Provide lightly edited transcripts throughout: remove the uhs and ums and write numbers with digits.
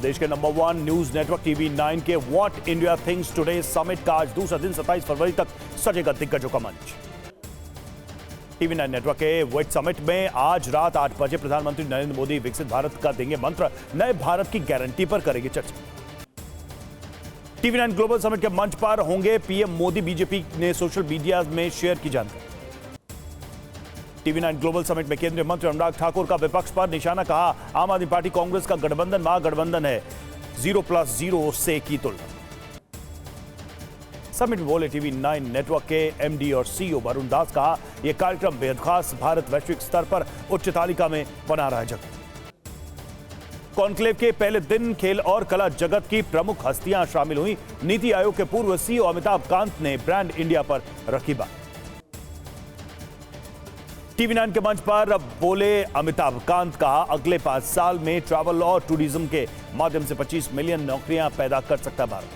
देश के number 1 news network TV 9 के what India thinks today summit का आज दूसरा दिन 27 फरवरी तक सजेगा दिग्गजों का मंच। टीवी 9 नेटवर्क के व्हाट समिट में आज रात 8 बजे प्रधानमंत्री नरेंद्र मोदी विकसित भारत का देंगे मंत्र, नए भारत की गारंटी पर करेंगे चर्चा। टीवी 9 ग्लोबल समिट के मंच पर होंगे पीएम मोदी। बीजेपी ने सोशल मीडिया में शेयर की जानकारी। टीवी 9 ग्लोबल समिट में केंद्रीय मंत्री अनुराग ठाकुर का विपक्ष पर निशाना, कहा आम आदमी पार्टी कांग्रेस का गठबंधन महागठबंधन है, 0+0 से की तुलना। समिट में बोले टीवी 9 नेटवर्क के एमडी और सीईओ वरुण दास, कहा यह कार्यक्रम बेहद खास, भारत वैश्विक स्तर पर उच्च तालिका में बना रहा है जगह। कॉन्क्लेव के पहले दिन खेल और कला जगत की प्रमुख हस्तियां शामिल हुई। नीति आयोग के पूर्व सीईओ अमिताभ कांत ने ब्रांड इंडिया पर रखी बात। टीवी 9 के मंच पर बोले अमिताभ कांत, कहा अगले 5 साल में ट्रैवल और टूरिज्म के माध्यम से 25 मिलियन नौकरियां पैदा कर सकता भारत।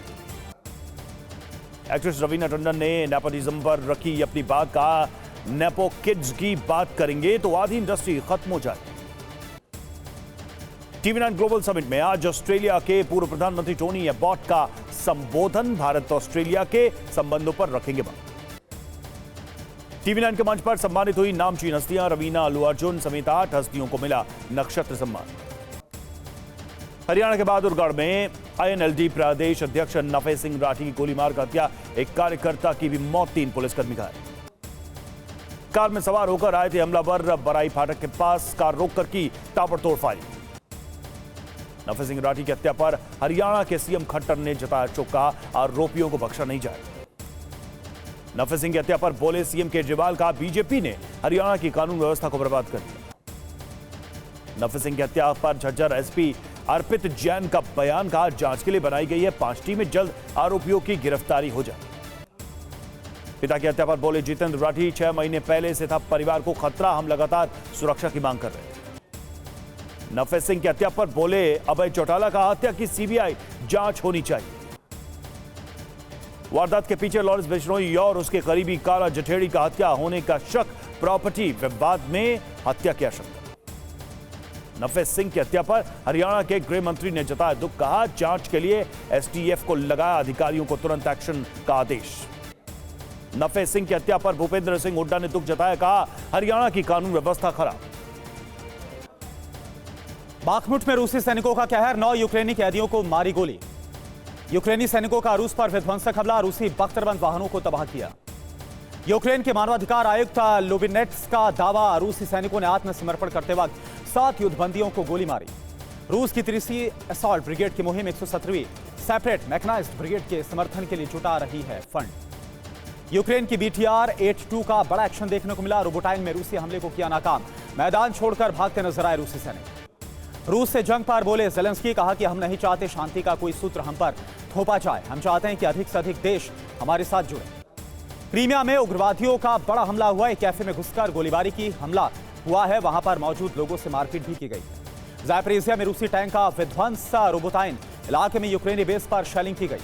एक्ट्रेस रवीना टंडन ने नेपोटिज्म पर रखी अपनी बात, कहा नेपो किड्स की बात करेंगे तो आधी इंडस्ट्री खत्म हो जाए। टीवी 9 ग्लोबल समिट में आज ऑस्ट्रेलिया के पूर्व प्रधानमंत्री टोनी एबॉट का संबोधन, भारत ऑस्ट्रेलिया के संबंधों पर रखेंगे बात। टीवी 9 के मंच पर सम्मानित हुई नामचीन हस्तियां, रवीना, अल्लू अर्जुन समेत 8 हस्तियों को मिला नक्षत्र सम्मान। हरियाणा के बहादुरगढ़ में आईएनएलडी प्रदेश अध्यक्ष नफे सिंह राठी की गोली मारकर हत्या, एक कार्यकर्ता की भी मौत, 3 पुलिसकर्मी घायल। कार में सवार होकर आए थे हमलावर, बराई फाटक के पास कार रोककर की ताबड़तोड़ फायरिंग। नफे सिंह राठी की हत्या पर हरियाणा के सीएम खट्टर ने जताया शोक, कहा आरोपियों को बख्शा नहीं जाएगा। नफे सिंह की हत्या पर बोले सीएम केजरीवाल, कहा बीजेपी ने हरियाणा की कानून व्यवस्था को बर्बाद कर दिया। नफे सिंह की हत्या पर झज्जर एसपी अर्पित जैन का बयान, कहा जांच के लिए बनाई गई है 5 टीमें, जल्द आरोपियों की गिरफ्तारी हो जाए। पिता की हत्या पर बोले जितेंद्र राठी, 6 महीने पहले से था परिवार को खतरा, हम लगातार सुरक्षा की मांग कर रहे थे। नफे सिंह की हत्या पर बोले अभय चौटाला, का हत्या की सीबीआई जांच होनी चाहिए। वारदात के पीछे लॉरेंस बिश्नोई और उसके करीबी काला जठेड़ी का हत्या होने का शक, प्रॉपर्टी विवाद में हत्या की आशंका। नफे सिंह की हत्या पर हरियाणा के गृह मंत्री ने जताया दुख, कहा जांच के लिए एसटीएफ को लगाया अधिकारियों को तुरंत एक्शन का आदेश। नफे सिंह की हत्या पर भूपेंद्र सिंह हुड्डा ने दुख जताया, कहा हरियाणा की कानून व्यवस्था खराब। बाखमुट में रूसी सैनिकों का कहर, 9 यूक्रेनी कैदियों को मारी गोली। यूक्रेनी सैनिकों का रूस पर विध्वंसक हमला, रूसी बख्तरबंद वाहनों को तबाह किया। यूक्रेन के मानवाधिकार आयुक्त लुबिनेट्स का दावा, रूसी सैनिकों ने आत्मसमर्पण करते वक्त 7 युद्धबंदियों को गोली मारी। रूस की 30वीं असॉल्ट ब्रिगेड की मुहिम 117वीं सेपरेट मैकेनाइज्ड ब्रिगेड के समर्थन के लिए जुटा रही है फंड। यूक्रेन की BTR-82 का बड़ा एक्शन देखने को मिला, रोबोटाइन में रूसी हमले को किया नाकाम, मैदान छोड़कर भागते नजर आए रूसी सैनिक। रूस से जंग पर बोले ज़ेलेंस्की, कहा कि हम नहीं चाहते शांति का कोई सूत्र हम पर थोपा जाए, हम चाहते हैं कि अधिक से अधिक देश हमारे साथ जुड़े। क्रीमिया में उग्रवादियों का बड़ा हमला हुआ, एक कैफे में घुसकर गोलीबारी की हमला हुआ है, वहां पर मौजूद लोगों से मारपीट भी की गई है। ज़ापोरिज़िया में रूसी टैंक का विध्वंस, रोबोटाइन इलाके में यूक्रेनी बेस पर शेलिंग की गई।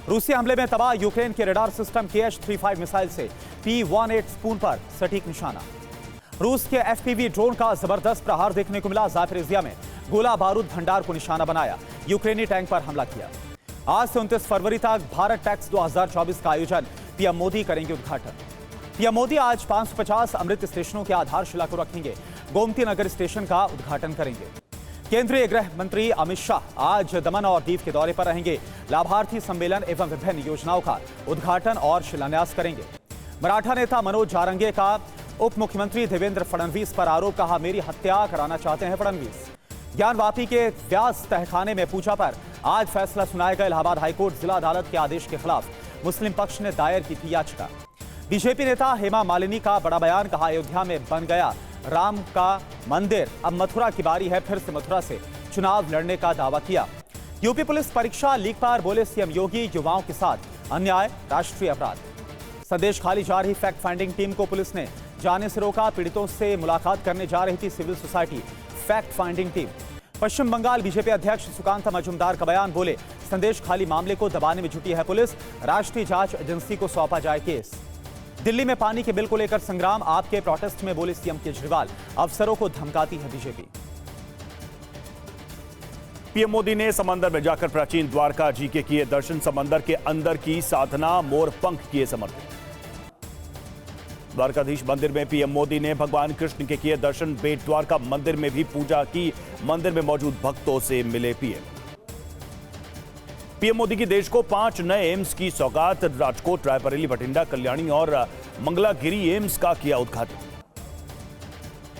रूसी हमले में तबाह, यूक्रेन के रडार सिस्टम KH-35 मिसाइल से P-18 स्पून पर सटीक निशाना। रूस के FPV ड्रोन का जबरदस्त प्रहार देखने को मिला, ज़ापोरिज़िया में गोला बारूद भंडार को निशाना बनाया, यूक्रेनी टैंक पर हमला किया। आज से 29 फरवरी तक भारत टैक्स 2024 का आयोजन पीएम मोदी करेंगे उद्घाटन। पीएम मोदी आज 550 अमृत स्टेशनों की आधारशिला को रखेंगे, गोमती नगर स्टेशन का उद्घाटन करेंगे। केंद्रीय गृह मंत्री अमित शाह आज दमन और दीव के दौरे पर रहेंगे, लाभार्थी सम्मेलन एवं विभिन्न योजनाओं का उद्घाटन और शिलान्यास करेंगे। मराठा नेता मनोज जारंगे का उप मुख्यमंत्री देवेंद्र फडणवीस पर आरोप, कहा मेरी हत्या कराना चाहते हैं फडणवीस। ज्ञानवापी के व्यास तहखाने में पूजा पर आज फैसला सुनाएगा, इलाहाबाद हाईकोर्ट जिला अदालत के आदेश के खिलाफ मुस्लिम पक्ष ने दायर की थी याचिका। बीजेपी नेता हेमा मालिनी का बड़ा बयान, कहा अयोध्या में बन गया राम का मंदिर, अब मथुरा की बारी है, फिर से मथुरा से चुनाव लड़ने का दावा किया। यूपी पुलिस परीक्षा लीक पर बोले सीएम योगी, युवाओं के साथ अन्याय राष्ट्रीय अपराध। संदेश खाली जा रही फैक्ट फाइंडिंग टीम को पुलिस ने जाने से रोका, पीड़ितों से मुलाकात करने जा रही थी civil society fact finding team. Paschim Bengal BJP अध्यक्ष सुकांता मजुमदार का बयान, बोले संदेश खाली मामले को दबाने में जुटी है पुलिस, राष्ट्रीय जांच एजेंसी को सौंपा जाए केस। दिल्ली में पानी के बिल को लेकर संग्राम, आपके प्रोटेस्ट में बोले सीएम केजरीवाल, अफसरों को धमकाती है बीजेपी। पीएम मोदी ने समंदर में जाकर प्राचीन द्वारका जी के किए दर्शन, समंदर के अंदर की साधना, मोर पंख किए समर्पित। द्वारकाधीश मंदिर में पीएम मोदी ने भगवान कृष्ण के किए दर्शन, बेट द्वारका मंदिर में भी पूजा की, मंदिर में मौजूद भक्तों से मिले पीएम मोदी की देश को 5 नए एम्स की सौगात, राजकोट, रायबरेली, बठिंडा, कल्याणी और मंगलागिरी एम्स का किया उद्घाटन।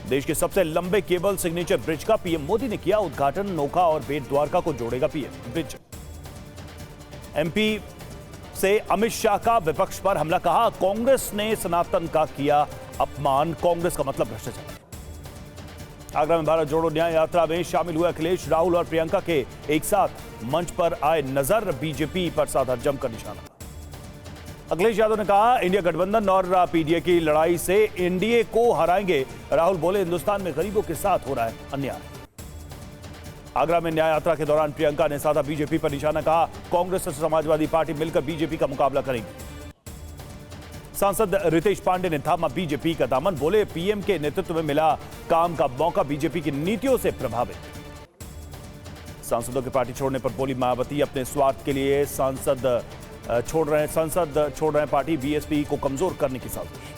देश के सबसे लंबे केबल सिग्नेचर ब्रिज का पीएम मोदी ने किया उद्घाटन, नोखा और बेट द्वारका को जोड़ेगा पीएम ब्रिज। एमपी से अमित शाह का विपक्ष पर हमला, कहा कांग्रेस ने सनातन का किया अपमान, कांग्रेस का मतलब भ्रष्टाचार। आगरा में भारत जोड़ो न्याय यात्रा में शामिल हुए अखिलेश, राहुल और प्रियंका के एक साथ मंच पर आए नजर, बीजेपी पर साधा जमकर निशाना। अखिलेश यादव ने कहा इंडिया गठबंधन और पीडीए की लड़ाई से एनडीए को हराएंगे। राहुल बोले हिंदुस्तान में गरीबों के साथ हो रहा है अन्याय। आगरा में न्याय यात्रा के दौरान प्रियंका ने साधा बीजेपी पर निशाना, कहा कांग्रेस और समाजवादी पार्टी मिलकर बीजेपी का मुकाबला करेंगी। सांसद रितेश पांडे ने थामा बीजेपी का दामन, बोले पीएम के नेतृत्व में मिला काम का मौका, बीजेपी की नीतियों से प्रभावित। सांसदों के पार्टी छोड़ने पर बोली मायावती, अपने स्वार्थ के लिए संसद छोड़ रहे हैं पार्टी, बीएसपी को कमजोर करने की साजिश।